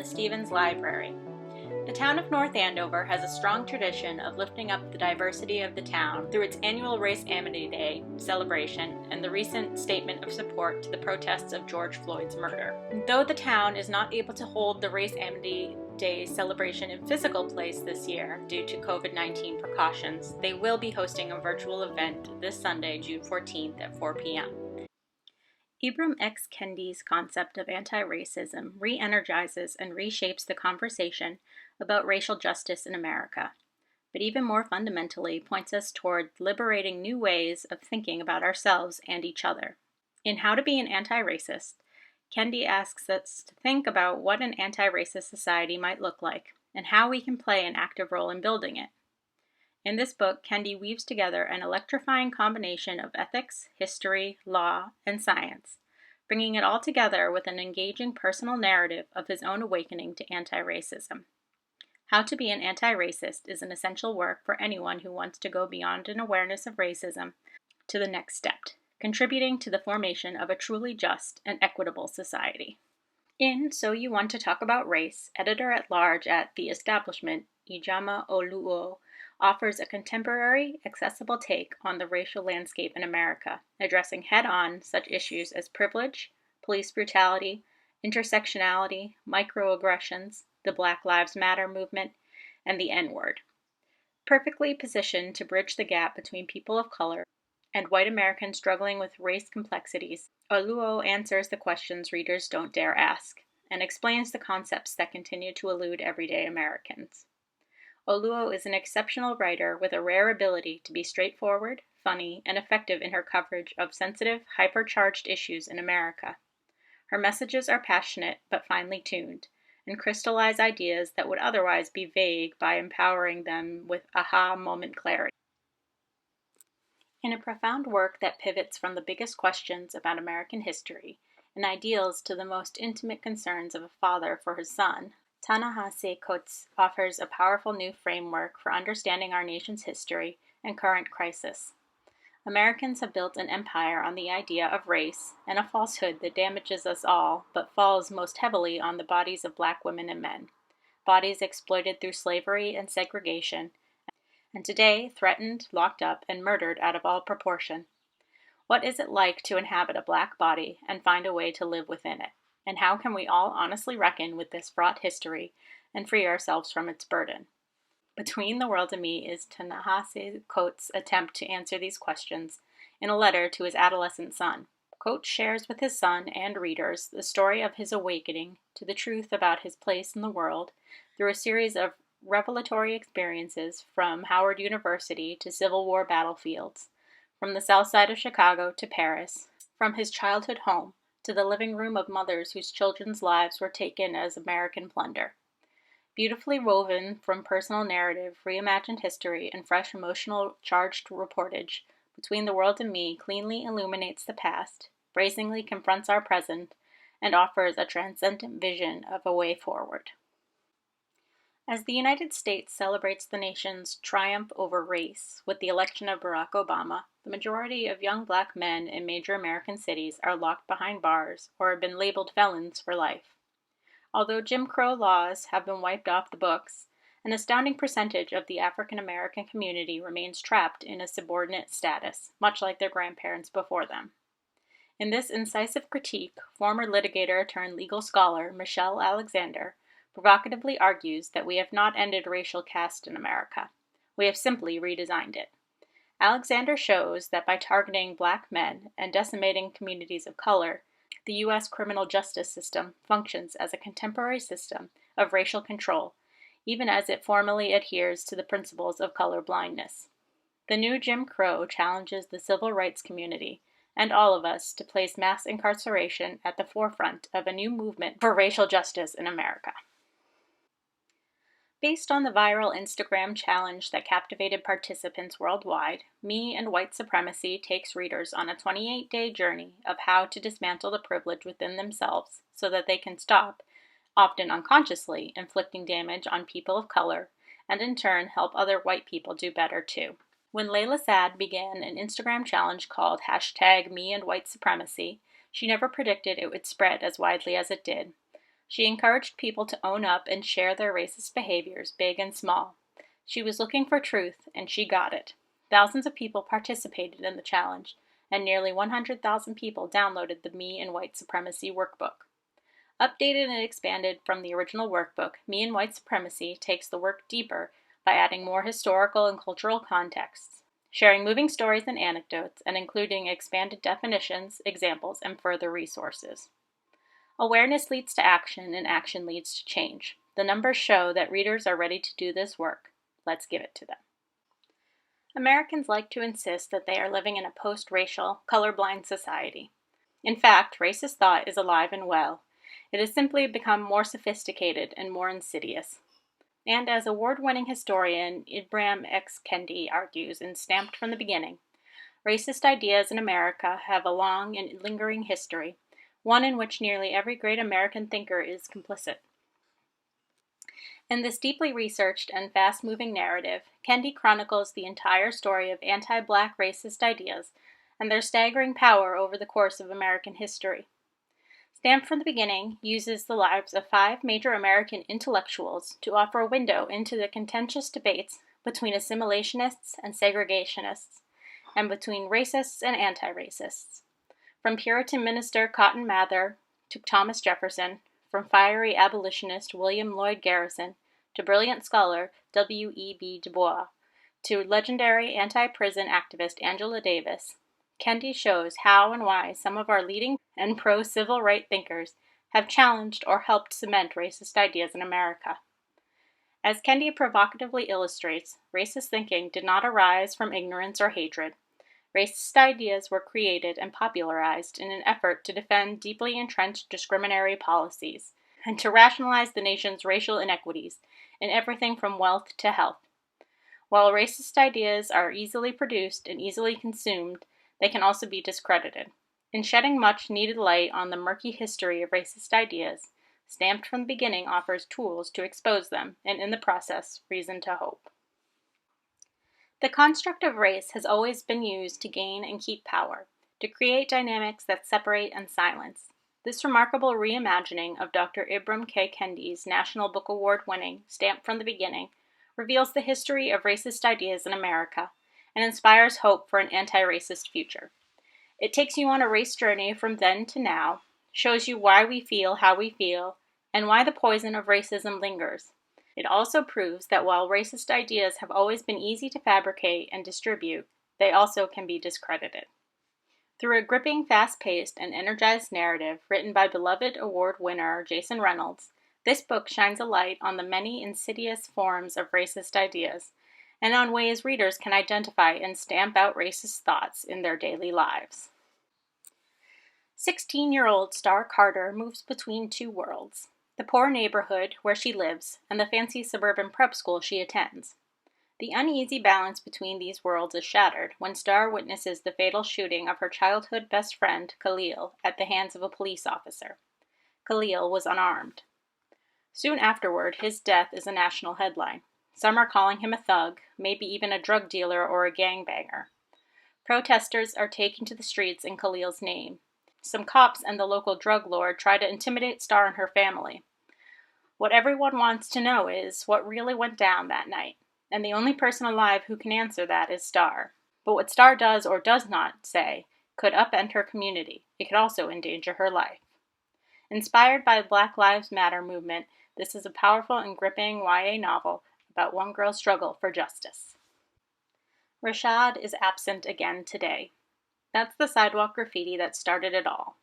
Stevens Library. The town of North Andover has a strong tradition of lifting up the diversity of the town through its annual Race Amity Day celebration and the recent statement of support to the protests of George Floyd's murder. Though the town is not able to hold the Race Amity Day celebration in physical place this year due to COVID-19 precautions, they will be hosting a virtual event this Sunday, June 14th at 4 p.m. Ibram X. Kendi's concept of anti-racism re-energizes and reshapes the conversation about racial justice in America, but even more fundamentally points us toward liberating new ways of thinking about ourselves and each other. In How to Be an Anti-Racist, Kendi asks us to think about what an anti-racist society might look like and how we can play an active role in building it. In this book, Kendi weaves together an electrifying combination of ethics, history, law, and science, bringing it all together with an engaging personal narrative of his own awakening to anti-racism. How to Be an Anti-Racist is an essential work for anyone who wants to go beyond an awareness of racism to the next step, contributing to the formation of a truly just and equitable society. In So You Want to Talk About Race, editor-at-large at The Establishment, Ijeoma Oluo, offers a contemporary, accessible take on the racial landscape in America, addressing head-on such issues as privilege, police brutality, intersectionality, microaggressions, the Black Lives Matter movement, and the N-word. Perfectly positioned to bridge the gap between people of color and white Americans struggling with race complexities, Oluo answers the questions readers don't dare ask, and explains the concepts that continue to elude everyday Americans. Oluo is an exceptional writer with a rare ability to be straightforward, funny, and effective in her coverage of sensitive, hypercharged issues in America. Her messages are passionate but finely tuned, and crystallize ideas that would otherwise be vague by empowering them with aha moment clarity. In a profound work that pivots from the biggest questions about American history and ideals to the most intimate concerns of a father for his son, Ta-Nehisi Coates offers a powerful new framework for understanding our nation's history and current crisis. Americans have built an empire on the idea of race and a falsehood that damages us all but falls most heavily on the bodies of Black women and men, bodies exploited through slavery and segregation, and today threatened, locked up, and murdered out of all proportion. What is it like to inhabit a Black body and find a way to live within it? And how can we all honestly reckon with this fraught history and free ourselves from its burden? Between the World and Me is Ta-Nehisi Coates' attempt to answer these questions in a letter to his adolescent son. Coates shares with his son and readers the story of his awakening to the truth about his place in the world through a series of revelatory experiences from Howard University to Civil War battlefields, from the south side of Chicago to Paris, from his childhood home to the living room of mothers whose children's lives were taken as American plunder. Beautifully woven from personal narrative, reimagined history, and fresh emotional charged reportage, Between the World and Me cleanly illuminates the past, brazenly confronts our present, and offers a transcendent vision of a way forward. As the United States celebrates the nation's triumph over race with the election of Barack Obama, the majority of young Black men in major American cities are locked behind bars or have been labeled felons for life. Although Jim Crow laws have been wiped off the books, an astounding percentage of the African American community remains trapped in a subordinate status, much like their grandparents before them. In this incisive critique, former litigator turned legal scholar Michelle Alexander provocatively argues that we have not ended racial caste in America. We have simply redesigned it. Alexander shows that by targeting Black men and decimating communities of color, the U.S. criminal justice system functions as a contemporary system of racial control, even as it formally adheres to the principles of color blindness. The new Jim Crow challenges the civil rights community and all of us to place mass incarceration at the forefront of a new movement for racial justice in America. Based on the viral Instagram challenge that captivated participants worldwide, Me and White Supremacy takes readers on a 28-day journey of how to dismantle the privilege within themselves so that they can stop, often unconsciously, inflicting damage on people of color, and in turn help other white people do better too. When Layla Saad began an Instagram challenge called #MeAndWhiteSupremacy, she never predicted it would spread as widely as it did. She encouraged people to own up and share their racist behaviors, big and small. She was looking for truth, and she got it. Thousands of people participated in the challenge, and nearly 100,000 people downloaded the Me and White Supremacy workbook. Updated and expanded from the original workbook, Me and White Supremacy takes the work deeper by adding more historical and cultural contexts, sharing moving stories and anecdotes, and including expanded definitions, examples, and further resources. Awareness leads to action, and action leads to change. The numbers show that readers are ready to do this work. Let's give it to them. Americans like to insist that they are living in a post-racial, colorblind society. In fact, racist thought is alive and well. It has simply become more sophisticated and more insidious. And as award-winning historian Ibram X. Kendi argues in Stamped from the Beginning, racist ideas in America have a long and lingering history, one in which nearly every great American thinker is complicit. In this deeply researched and fast-moving narrative, Kendi chronicles the entire story of anti-Black racist ideas and their staggering power over the course of American history. Stamped from the Beginning uses the lives of 5 major American intellectuals to offer a window into the contentious debates between assimilationists and segregationists, and between racists and anti-racists. From Puritan minister Cotton Mather to Thomas Jefferson, from fiery abolitionist William Lloyd Garrison to brilliant scholar W.E.B. Du Bois, to legendary anti-prison activist Angela Davis, Kendi shows how and why some of our leading and pro-civil rights thinkers have challenged or helped cement racist ideas in America. As Kendi provocatively illustrates, racist thinking did not arise from ignorance or hatred. Racist ideas were created and popularized in an effort to defend deeply entrenched discriminatory policies and to rationalize the nation's racial inequities in everything from wealth to health. While racist ideas are easily produced and easily consumed, they can also be discredited. In shedding much needed light on the murky history of racist ideas, Stamped from the Beginning offers tools to expose them, and in the process, reason to hope. The construct of race has always been used to gain and keep power, to create dynamics that separate and silence. This remarkable reimagining of Dr. Ibram K. Kendi's National Book Award-winning Stamped from the Beginning reveals the history of racist ideas in America and inspires hope for an anti-racist future. It takes you on a race journey from then to now, shows you why we feel how we feel, and why the poison of racism lingers. It also proves that while racist ideas have always been easy to fabricate and distribute, they also can be discredited. Through a gripping, fast-paced, and energized narrative written by beloved award winner Jason Reynolds, this book shines a light on the many insidious forms of racist ideas, and on ways readers can identify and stamp out racist thoughts in their daily lives. 16-year-old Star Carter moves between 2 worlds, the poor neighborhood where she lives and the fancy suburban prep school she attends. The uneasy balance between these worlds is shattered when Star witnesses the fatal shooting of her childhood best friend, Khalil, at the hands of a police officer. Khalil was unarmed. Soon afterward, his death is a national headline. Some are calling him a thug, maybe even a drug dealer or a gangbanger. Protesters are taking to the streets in Khalil's name. Some cops and the local drug lord try to intimidate Star and her family. What everyone wants to know is what really went down that night, and the only person alive who can answer that is Star. But what Star does or does not say could upend her community. It could also endanger her life. Inspired by the Black Lives Matter movement, this is a powerful and gripping YA novel about one girl's struggle for justice. Rashad is absent again today. That's the sidewalk graffiti that started it all.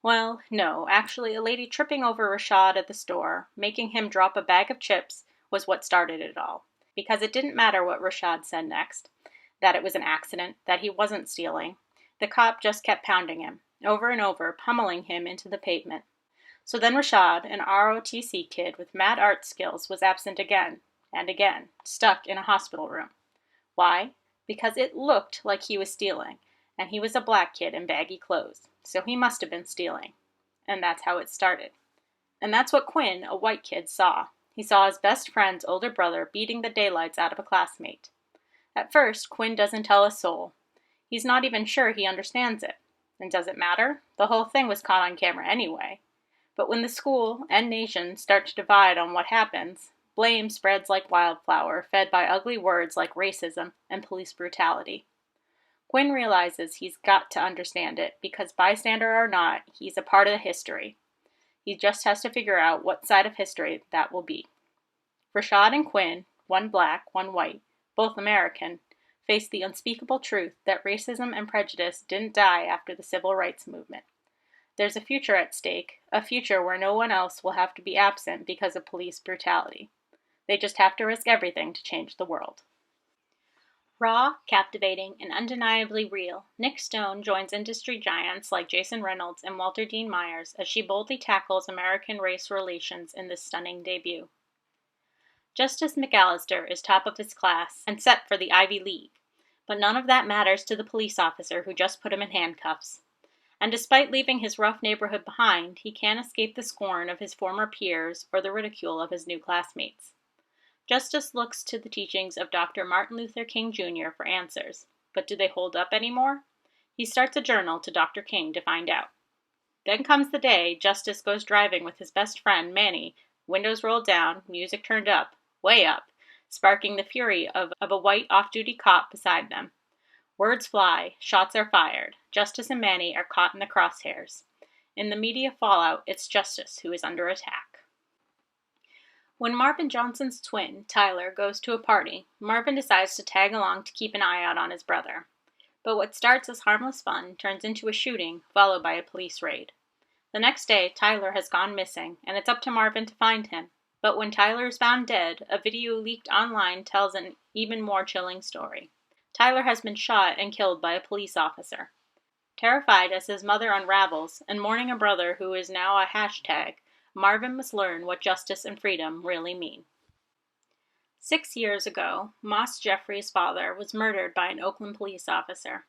Well, no, actually a lady tripping over Rashad at the store, making him drop a bag of chips, was what started it all. Because it didn't matter what Rashad said next, that it was an accident, that he wasn't stealing. The cop just kept pounding him, over and over, pummeling him into the pavement. So then Rashad, an ROTC kid with mad art skills, was absent again, and again, stuck in a hospital room. Why? Because it looked like he was stealing, and he was a black kid in baggy clothes, so he must have been stealing. And that's how it started. And that's what Quinn, a white kid, saw. He saw his best friend's older brother beating the daylights out of a classmate. At first, Quinn doesn't tell a soul. He's not even sure he understands it. And does it matter? The whole thing was caught on camera anyway. But when the school and nation start to divide on what happens, blame spreads like wildfire, fed by ugly words like racism and police brutality. Quinn realizes he's got to understand it because, bystander or not, he's a part of the history. He just has to figure out what side of history that will be. Rashad and Quinn, one black, one white, both American, face the unspeakable truth that racism and prejudice didn't die after the civil rights movement. There's a future at stake, a future where no one else will have to be absent because of police brutality. They just have to risk everything to change the world. Raw, captivating, and undeniably real, Nick Stone joins industry giants like Jason Reynolds and Walter Dean Myers as she boldly tackles American race relations in this stunning debut. Justice McAllister is top of his class and set for the Ivy League, but none of that matters to the police officer who just put him in handcuffs. And despite leaving his rough neighborhood behind, he can't escape the scorn of his former peers or the ridicule of his new classmates. Justice looks to the teachings of Dr. Martin Luther King Jr. for answers, but do they hold up anymore? He starts a journal to Dr. King to find out. Then comes the day Justice goes driving with his best friend, Manny, windows rolled down, music turned up, way up, sparking the fury of a white off-duty cop beside them. Words fly, shots are fired. Justice and Manny are caught in the crosshairs. In the media fallout, it's Justice who is under attack. When Marvin Johnson's twin, Tyler, goes to a party, Marvin decides to tag along to keep an eye out on his brother. But what starts as harmless fun turns into a shooting, followed by a police raid. The next day, Tyler has gone missing, and it's up to Marvin to find him. But when Tyler is found dead, a video leaked online tells an even more chilling story. Tyler has been shot and killed by a police officer. Terrified as his mother unravels, and mourning a brother who is now a hashtag, Marvin must learn what justice and freedom really mean. 6 years ago, Moss Jeffrey's father was murdered by an Oakland police officer.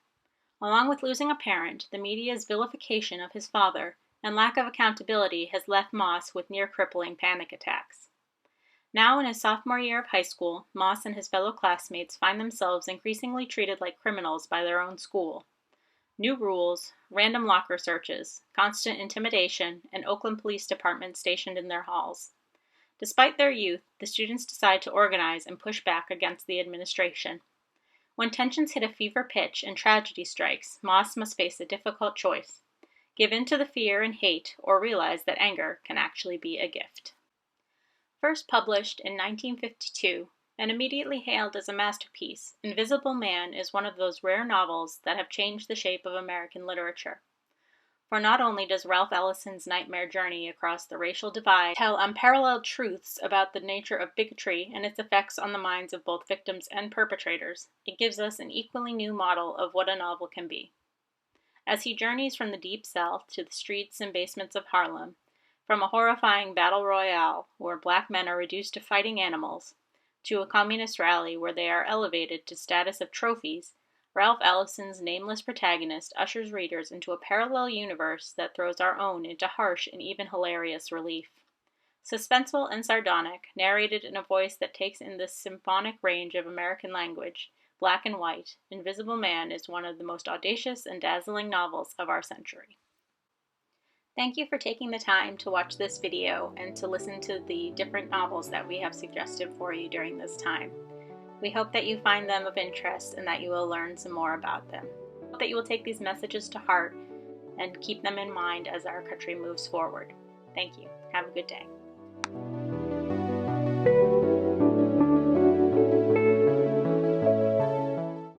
Along with losing a parent, the media's vilification of his father and lack of accountability has left Moss with near-crippling panic attacks. Now in his sophomore year of high school, Moss and his fellow classmates find themselves increasingly treated like criminals by their own school. New rules, random locker searches, constant intimidation, and Oakland Police Department stationed in their halls. Despite their youth, the students decide to organize and push back against the administration. When tensions hit a fever pitch and tragedy strikes, Moss must face a difficult choice: give in to the fear and hate, or realize that anger can actually be a gift. First published in 1952, and immediately hailed as a masterpiece, Invisible Man is one of those rare novels that have changed the shape of American literature. For not only does Ralph Ellison's nightmare journey across the racial divide tell unparalleled truths about the nature of bigotry and its effects on the minds of both victims and perpetrators, it gives us an equally new model of what a novel can be. As he journeys from the Deep South to the streets and basements of Harlem, from a horrifying battle royale where black men are reduced to fighting animals, to a communist rally where they are elevated to status of trophies, Ralph Ellison's nameless protagonist ushers readers into a parallel universe that throws our own into harsh and even hilarious relief. Suspenseful and sardonic, narrated in a voice that takes in the symphonic range of American language, black and white, Invisible Man is one of the most audacious and dazzling novels of our century. Thank you for taking the time to watch this video and to listen to the different novels that we have suggested for you during this time. We hope that you find them of interest and that you will learn some more about them. We hope that you will take these messages to heart and keep them in mind as our country moves forward. Thank you. Have a good day.